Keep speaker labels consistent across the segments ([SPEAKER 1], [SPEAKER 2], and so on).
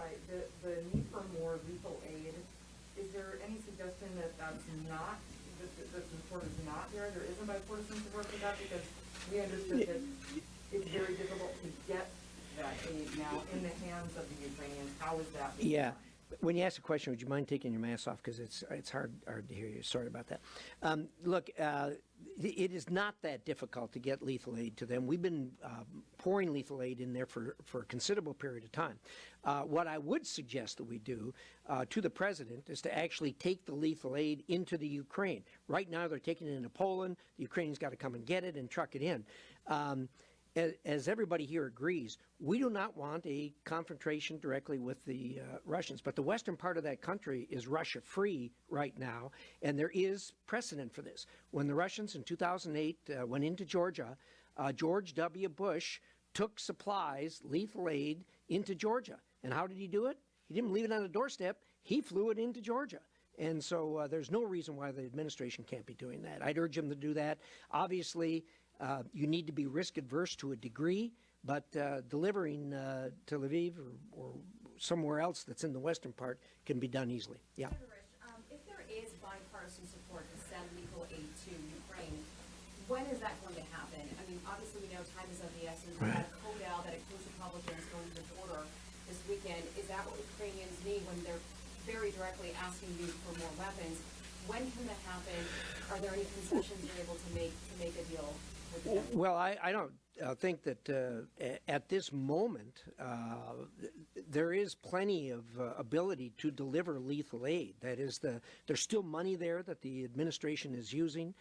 [SPEAKER 1] clarify, the need for more lethal aid, is there any suggestion that that's not, that the support is not there? There isn't bipartisan support for that? Because we understood that it's very difficult to get that aid now in the hands of the Ukrainians. How is that being done?
[SPEAKER 2] When you ask a question, would you mind taking your mask off? Because it's hard to hear you. Sorry about that. Look, it is not that difficult to get lethal aid to them. We've been pouring lethal aid in there for a considerable period of time. What I would suggest that we do to the president is to actually take the lethal aid into the Ukraine. Right now they're taking it into Poland. The Ukrainians got to come and get it and truck it in. As everybody here agrees, we do not want a confrontation directly with the Russians. But the western part of that country is Russia-free right now, and there is precedent for this. When the Russians in 2008 went into Georgia, George W. Bush took supplies, lethal aid, into Georgia. And how did he do it? He didn't leave it on the doorstep. He flew it into Georgia. And so there's no reason why the administration can't be doing that. I'd urge them to do that. Obviously, you need to be risk adverse to a degree, but delivering to Lviv or somewhere else that's in the western part can be done easily. Yeah.
[SPEAKER 3] If there is bipartisan support to send lethal aid to Ukraine, when is that going to happen? I mean, obviously we know time is of the essence. We had a code out that includes Republicans going to the border this weekend. Is that what Ukrainians need when they're very directly asking you for more weapons? When can that happen? Are there any concessions you're able to make a deal?
[SPEAKER 2] Well, I don't think that at this moment there is plenty of ability to deliver lethal aid. That is, there's still money there that the administration is using.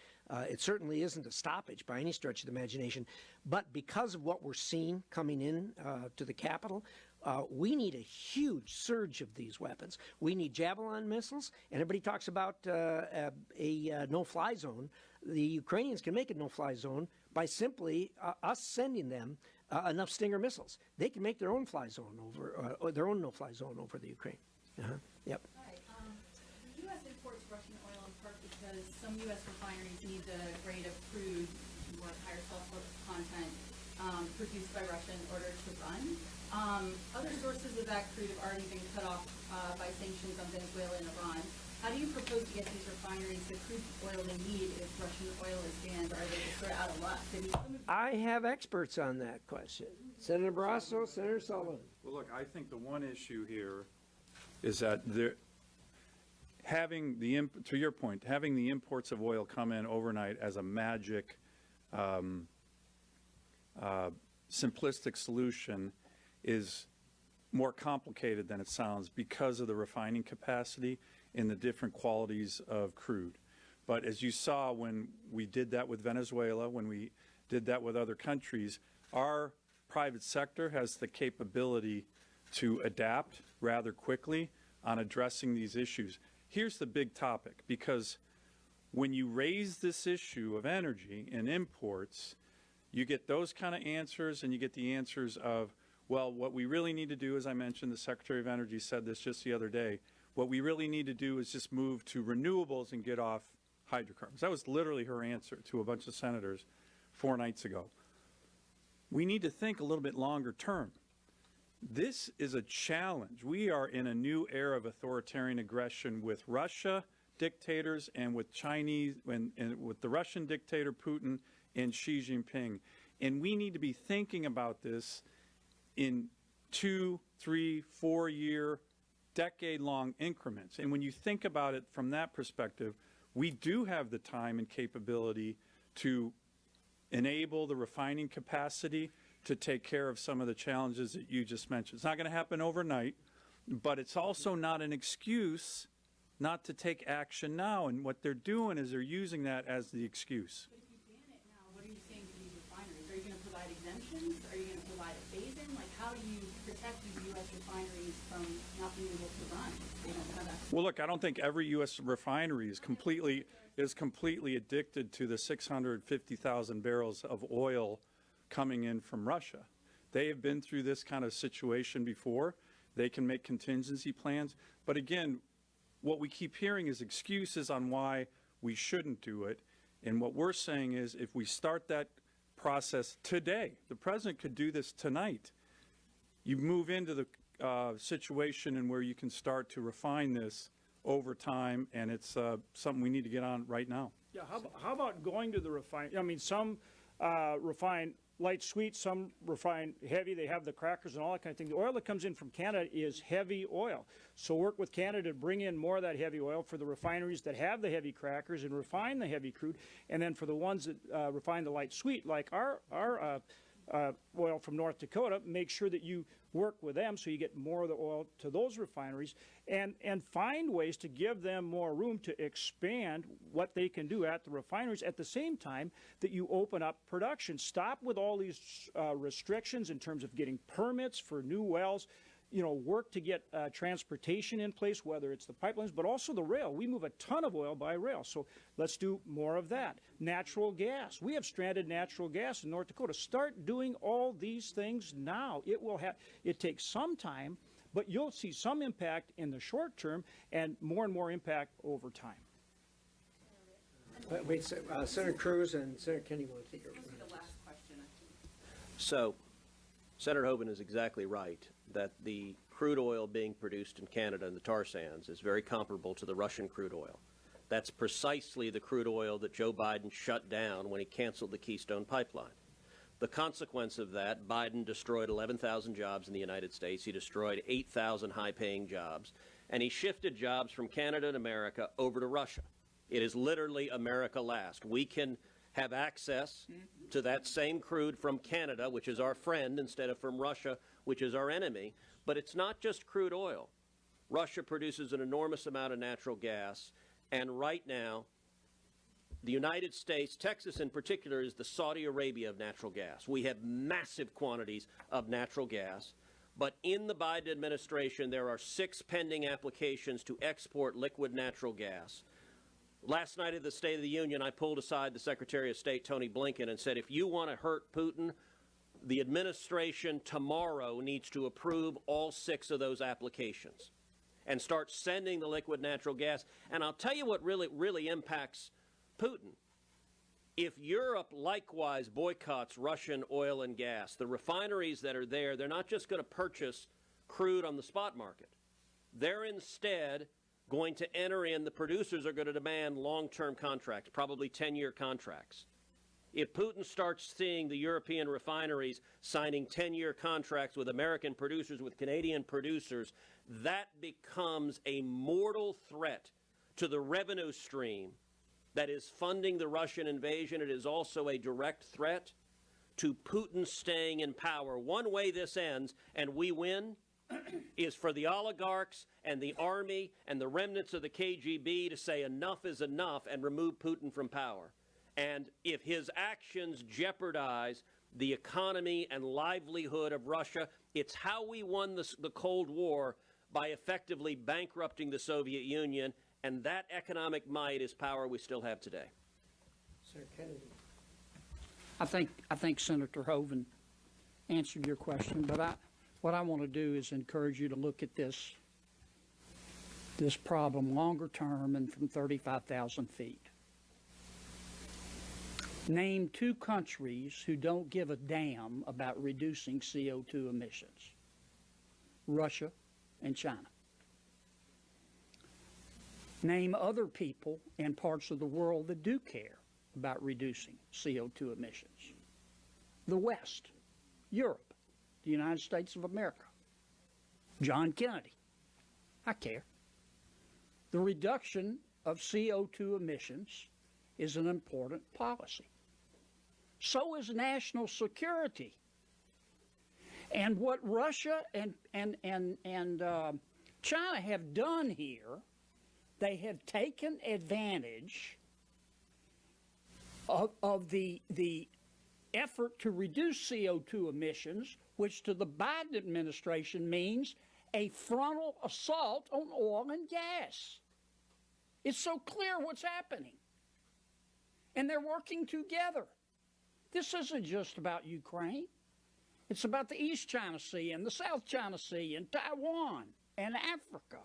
[SPEAKER 2] It certainly isn't a stoppage by any stretch of the imagination. But because of what we're seeing coming in to the Capitol, we need a huge surge of these weapons. We need Javelin missiles, and everybody talks about a no-fly zone. The Ukrainians can make a no-fly zone by simply us sending them enough Stinger missiles. They can make their own fly zone over, or their own no-fly zone over the Ukraine. Yep.
[SPEAKER 4] Hi. The U.S. imports Russian oil in part because some U.S. refineries need the grade of crude or higher sulfur content produced by Russia in order to run. Other sources of that crude have already been cut off by sanctions on Venezuela and Iran. How do you propose to get these refineries the crude oil they need if Russian oil is banned? Or are they just sort of out of luck?
[SPEAKER 2] I have experts on that question. Senator Barrasso, Senator Sullivan.
[SPEAKER 5] Well, look, I think the one issue here is that to your point, having the imports of oil come in overnight as a magic, simplistic solution is more complicated than it sounds because of the refining capacity and the different qualities of crude. But as you saw when we did that with Venezuela, when we did that with other countries, our private sector has the capability to adapt rather quickly on addressing these issues. Here's the big topic, because when you raise this issue of energy and imports, you get those kind of answers, and you get the answers of, well, what we really need to do, as I mentioned, the Secretary of Energy said this just the other day, what we really need to do is just move to renewables and get off hydrocarbons. That was literally her answer to a bunch of senators 4 nights ago. We need to think a little bit longer term. This is a challenge. We are in a new era of authoritarian aggression with Russia dictators and with Chinese and with the Russian dictator Putin and Xi Jinping. And we need to be thinking about this in 2, 3, 4 year, decade-long increments. And when you think about it from that perspective, we do have the time and capability to enable the refining capacity to take care of some of the challenges that you just mentioned. It's not going to happen overnight, but it's also not an excuse not to take action now. And what they're doing is they're using that as the excuse.
[SPEAKER 4] But if you ban it now, what are you saying to these refineries? Are you going to provide exemptions? Are you going to provide a phase-in? Like, how do you protect these U.S. refineries from not being able to run? They don't have that.
[SPEAKER 5] Well, look, I don't think every U.S. refinery is completely addicted to the 650,000 barrels of oil coming in from Russia. They have been through this kind of situation before. They can make contingency plans. But again, what we keep hearing is excuses on why we shouldn't do it. And what we're saying is, if we start that process today, the president could do this tonight. You move into the situation in where you can start to refine this over time, and it's something we need to get on right now.
[SPEAKER 6] Yeah, how about going to the refine, I mean, some refine light sweet, some refine heavy, they have the crackers and all that kind of thing. The oil that comes in from Canada is heavy oil. So work with Canada to bring in more of that heavy oil for the refineries that have the heavy crackers and refine the heavy crude. And then for the ones that refine the light sweet, like our oil from North Dakota, make sure that you work with them so you get more of the oil to those refineries and find ways to give them more room to expand what they can do at the refineries at the same time that you open up production. Stop with all these restrictions in terms of getting permits for new wells. You know, work to get transportation in place, whether it's the pipelines, but also the rail. We move a ton of oil by rail, so let's do more of that. Natural gas. We have stranded natural gas in North Dakota. Start doing all these things now. It takes some time, but you'll see some impact in the short term and more impact over time.
[SPEAKER 2] Wait, Senator Cruz and Senator Kennedy want to take your
[SPEAKER 3] This is the last question.
[SPEAKER 7] So, Senator Hoeven is exactly right that the crude oil being produced in Canada and the tar sands is very comparable to the Russian crude oil. That's precisely the crude oil that Joe Biden shut down when he canceled the Keystone Pipeline. The consequence of that, Biden destroyed 11,000 jobs in the United States. He destroyed 8,000 high-paying jobs, and he shifted jobs from Canada and America over to Russia. It is literally America last. We can have access to that same crude from Canada, which is our friend, instead of from Russia, which is our enemy. But it's not just crude oil. Russia produces an enormous amount of natural gas, and right now, the United States, Texas in particular, is the Saudi Arabia of natural gas. We have massive quantities of natural gas, but in the Biden administration, there are 6 pending applications to export liquid natural gas. Last night at the State of the Union, I pulled aside the Secretary of State, Tony Blinken, and said, if you want to hurt Putin, the administration tomorrow needs to approve all 6 of those applications and start sending the liquid natural gas. And I'll tell you what really impacts Putin. If Europe likewise boycotts Russian oil and gas, the refineries that are there, they're not just going to purchase crude on the spot market. They're instead going to enter in, the producers are going to demand long-term contracts, probably 10-year contracts. If Putin starts seeing the European refineries signing 10-year contracts with American producers, with Canadian producers, that becomes a mortal threat to the revenue stream that is funding the Russian invasion. It is also a direct threat to Putin staying in power. One way this ends, and we win, is for the oligarchs and the army and the remnants of the KGB to say enough is enough and remove Putin from power. And if his actions jeopardize the economy and livelihood of Russia, it's how we won the Cold War, by effectively bankrupting the Soviet Union, and that economic might is power we still have today.
[SPEAKER 2] Senator Kennedy.
[SPEAKER 8] I think Senator Hoeven answered your question, but what I want to do is encourage you to look at this problem longer term and from 35,000 feet. Name 2 countries who don't give a damn about reducing CO2 emissions: Russia and China. Name other people in parts of the world that do care about reducing CO2 emissions: the West, Europe, the United States of America. John Kennedy. I care. The reduction of CO2 emissions is an important policy. So is national security. And what Russia and China have done here, they have taken advantage of the effort to reduce CO2 emissions, which to the Biden administration means a frontal assault on oil and gas. It's so clear what's happening. And they're working together. This isn't just about Ukraine. It's about the East China Sea and the South China Sea and Taiwan and Africa.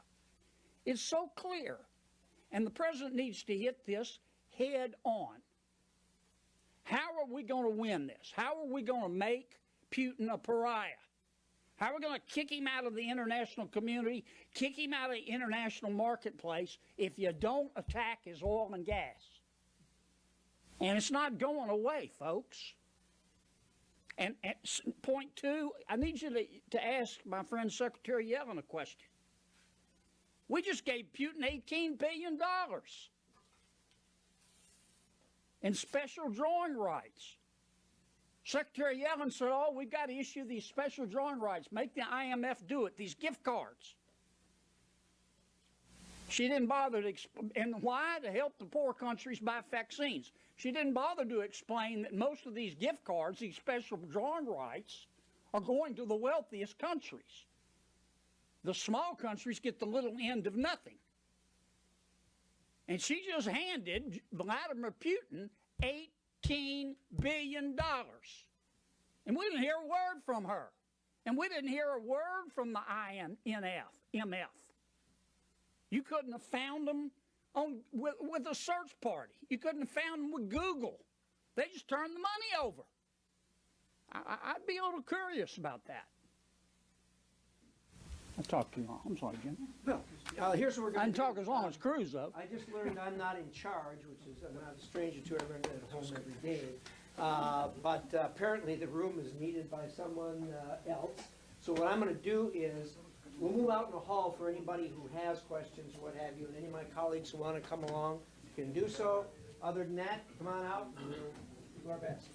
[SPEAKER 8] It's so clear. And the president needs to hit this head on. How are we going to win this? How are we going to make Putin a pariah? How are we going to kick him out of the international community, kick him out of the international marketplace if you don't attack his oil and gas? And it's not going away, folks. And point two, I need you to ask my friend Secretary Yellen a question. We just gave Putin $18 billion in special drawing rights. Secretary Yellen said, oh, we've got to issue these special drawing rights. Make the IMF do it, these gift cards. She didn't bother to and why? To help the poor countries buy vaccines. She didn't bother to explain that most of these gift cards, these special drawing rights, are going to the wealthiest countries. The small countries get the little end of nothing. And she just handed Vladimir Putin $18 billion. And we didn't hear a word from her. And we didn't hear a word from the IMF. You couldn't have found them with a search party. You couldn't have found them with Google. They just turned the money over. I'd be a little curious about that. I talked too long. I'm sorry, Jim.
[SPEAKER 2] Well, here's what we're
[SPEAKER 8] I
[SPEAKER 2] going
[SPEAKER 8] didn't
[SPEAKER 2] to do.
[SPEAKER 8] talk as long as Cruz, though.
[SPEAKER 2] I just learned I'm not in charge, which is I'm not a stranger to it. I learned that at home every day. But apparently the room is needed by someone else. So what I'm going to do is we'll move out in the hall for anybody who has questions or what have you, and any of my colleagues who want to come along can do so. Other than that, come on out and we'll do our best.